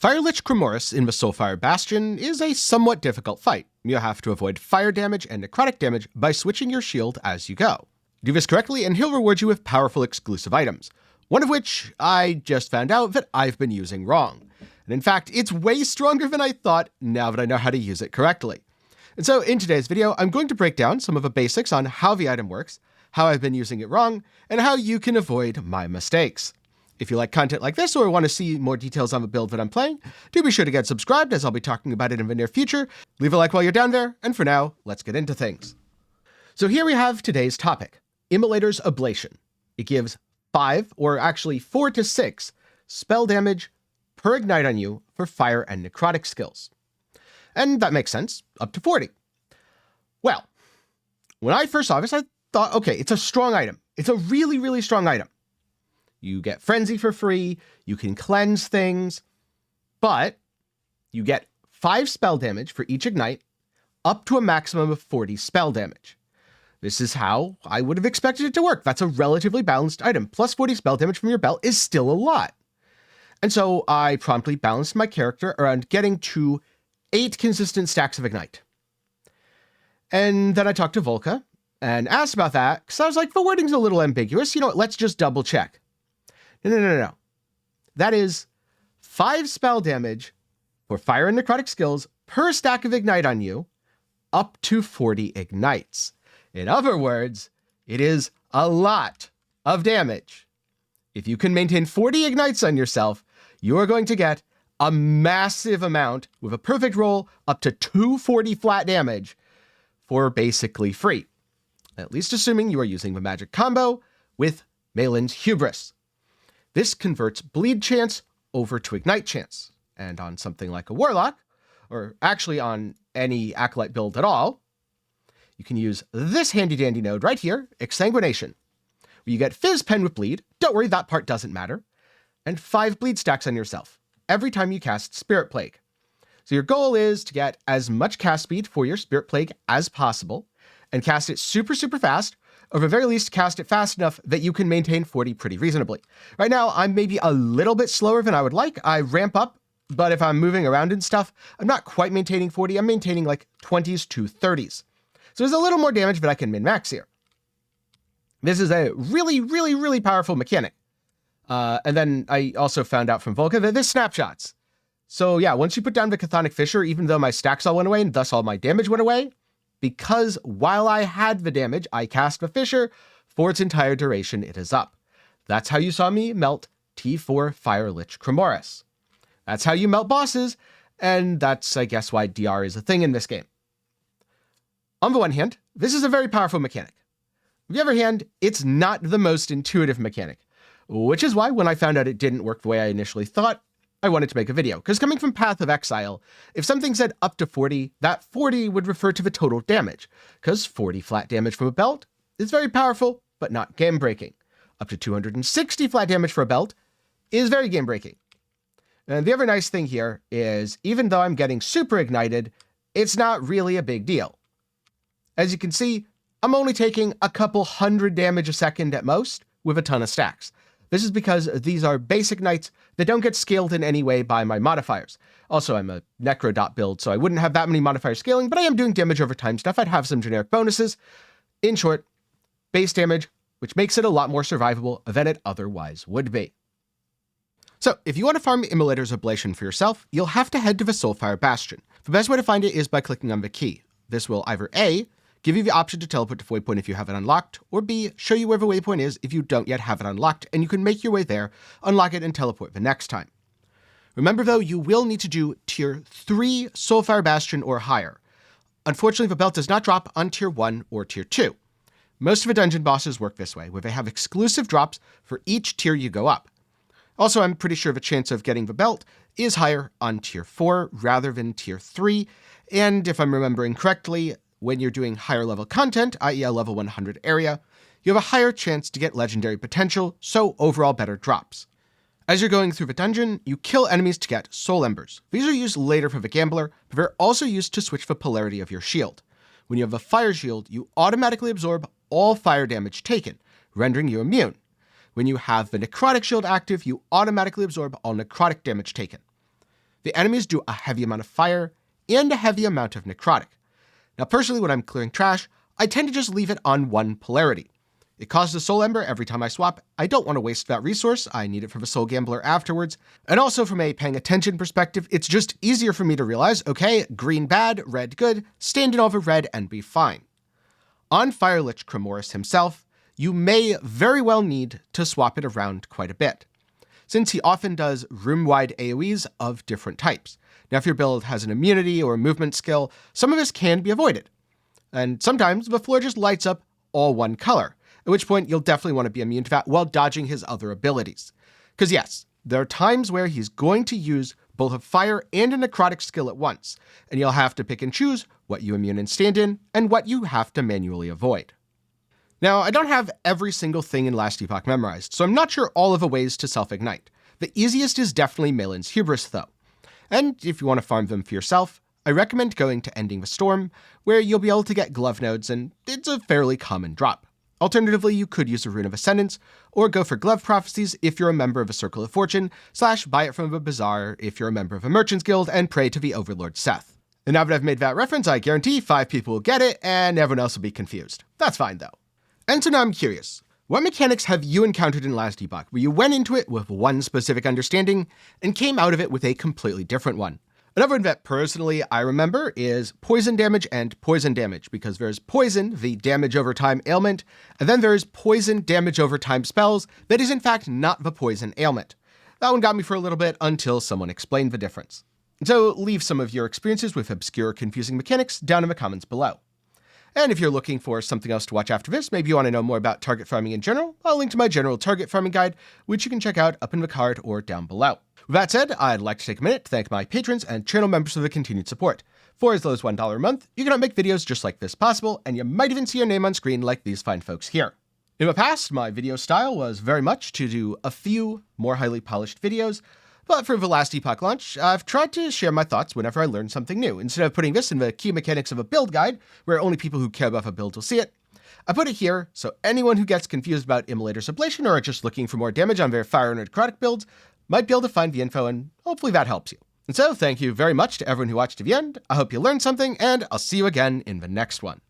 Fire Lich Cremorus in the Soulfire Bastion is a somewhat difficult fight. You have to avoid fire damage and necrotic damage by switching your shield as you go. Do this correctly and he'll reward you with powerful exclusive items, one of which I just found out that I've been using wrong. And in fact, it's way stronger than I thought now that I know how to use it correctly. And so in today's video, I'm going to break down some of the basics on how the item works, how I've been using it wrong, and how you can avoid my mistakes. If you like content like this or want to see more details on the build that I'm playing, do be sure to get subscribed as I'll be talking about it in the near future. Leave a like while you're down there, and for now, let's get into things. So here we have today's topic, Immolator's Oblation. It gives 5, or actually 4 to 6, spell damage per ignite on you for fire and necrotic skills. And that makes sense, up to 40. Well, when I first saw this, I thought, okay, it's a strong item. It's a really, really strong item. You get Frenzy for free, you can cleanse things, but you get 5 spell damage for each ignite, up to a maximum of 40 spell damage. This is how I would have expected it to work. That's a relatively balanced item. Plus 40 spell damage from your belt is still a lot. And so I promptly balanced my character around getting to 8 consistent stacks of ignite. And then I talked to Volka and asked about that, because I was like, the wording's a little ambiguous. You know what, let's just double check. No. That is 5 spell damage for fire and necrotic skills per stack of ignite on you, up to 40 ignites. In other words, it is a lot of damage. If you can maintain 40 ignites on yourself, you are going to get a massive amount with a perfect roll up to 240 flat damage for basically free. At least assuming you are using the magic combo with Malin's Hubris. This converts bleed chance over to ignite chance. And on something like a warlock, or actually on any acolyte build at all, you can use this handy dandy node right here, Exsanguination, where you get Fizz Pen with bleed. Don't worry, that part doesn't matter. And 5 bleed stacks on yourself every time you cast Spirit Plague. So your goal is to get as much cast speed for your Spirit Plague as possible and cast it super, super fast, or at the very least cast it fast enough that you can maintain 40 pretty reasonably. Right now, I'm maybe a little bit slower than I would like. I ramp up, but if I'm moving around and stuff, I'm not quite maintaining 40. I'm maintaining like 20s to 30s. So there's a little more damage that I can min-max here. This is a really, really, really powerful mechanic. And then I also found out from Volka that there's snapshots. So yeah, once you put down the Chthonic Fissure, even though my stacks all went away and thus all my damage went away, because while I had the damage, I cast the Fissure, for its entire duration, it is up. That's how you saw me melt T4 Fire Lich Cremorus. That's how you melt bosses, and that's, I guess, why DR is a thing in this game. On the one hand, this is a very powerful mechanic. On the other hand, it's not the most intuitive mechanic, which is why when I found out it didn't work the way I initially thought, I wanted to make a video, because coming from Path of Exile, if something said up to 40, that 40 would refer to the total damage, because 40 flat damage from a belt is very powerful, but not game-breaking. Up to 260 flat damage for a belt is very game-breaking. And the other nice thing here is, even though I'm getting super ignited, it's not really a big deal. As you can see, I'm only taking a couple hundred damage a second at most, with a ton of stacks. This is because these are basic knights that don't get scaled in any way by my modifiers. Also, I'm a Necrodot build, so I wouldn't have that many modifier scaling, but I am doing damage over time stuff. I'd have some generic bonuses. In short, base damage, which makes it a lot more survivable than it otherwise would be. So, if you want to farm Immolator's Oblation for yourself, you'll have to head to the Soulfire Bastion. The best way to find it is by clicking on the key. This will either A, give you the option to teleport to the waypoint if you have it unlocked, or B, show you where the waypoint is if you don't yet have it unlocked, and you can make your way there, unlock it, and teleport the next time. Remember though, you will need to do Tier 3 Soulfire Bastion or higher. Unfortunately, the belt does not drop on Tier 1 or Tier 2. Most of the dungeon bosses work this way, where they have exclusive drops for each tier you go up. Also, I'm pretty sure the chance of getting the belt is higher on Tier 4 rather than Tier 3, and if I'm remembering correctly, when you're doing higher level content, i.e. a level 100 area, you have a higher chance to get legendary potential, so overall better drops. As you're going through the dungeon, you kill enemies to get soul embers. These are used later for the gambler, but they're also used to switch the polarity of your shield. When you have a fire shield, you automatically absorb all fire damage taken, rendering you immune. When you have the necrotic shield active, you automatically absorb all necrotic damage taken. The enemies do a heavy amount of fire and a heavy amount of necrotic. Now personally, when I'm clearing trash, I tend to just leave it on one polarity. It costs a soul ember every time I swap. I don't want to waste that resource. I need it for the soul gambler afterwards. And also from a paying attention perspective, it's just easier for me to realize, okay, green bad, red good, stand in over red and be fine. On Fire Lich Cremorus himself, you may very well need to swap it around quite a bit, since he often does room-wide AoEs of different types. Now if your build has an immunity or a movement skill, some of this can be avoided. And sometimes the floor just lights up all one color, at which point you'll definitely want to be immune to that while dodging his other abilities. Because yes, there are times where he's going to use both a fire and a necrotic skill at once, and you'll have to pick and choose what you immune and stand in, and what you have to manually avoid. Now, I don't have every single thing in Last Epoch memorized, so I'm not sure all of the ways to self-ignite. The easiest is definitely Malin's Hubris though. And if you want to farm them for yourself, I recommend going to Ending the Storm, where you'll be able to get glove nodes, and it's a fairly common drop. Alternatively, you could use a Rune of Ascendance, or go for Glove Prophecies if you're a member of a Circle of Fortune, / buy it from a bazaar if you're a member of a Merchant's Guild and pray to the Overlord Seth. And now that I've made that reference, I guarantee 5 people will get it, and everyone else will be confused. That's fine though. And so now I'm curious, what mechanics have you encountered in Last Epoch where you went into it with one specific understanding and came out of it with a completely different one? Another one that personally I remember is poison damage and poison damage, because there's poison, the damage over time ailment, and then there's poison damage over time spells that is in fact not the poison ailment. That one got me for a little bit until someone explained the difference. So leave some of your experiences with obscure, confusing mechanics down in the comments below. And if you're looking for something else to watch after this, maybe you want to know more about target farming in general, I'll link to my general target farming guide, which you can check out up in the card or down below. With that said, I'd like to take a minute to thank my patrons and channel members for the continued support. For as low as $1 a month, you can help make videos just like this possible, and you might even see your name on screen like these fine folks here. In the past, my video style was very much to do a few more highly polished videos, but for the Last Epoch launch, I've tried to share my thoughts whenever I learn something new. Instead of putting this in the key mechanics of a build guide, where only people who care about a build will see it, I put it here so anyone who gets confused about Immolator's Oblation or are just looking for more damage on their fire and necrotic builds might be able to find the info, and hopefully that helps you. And so thank you very much to everyone who watched to the end. I hope you learned something, and I'll see you again in the next one.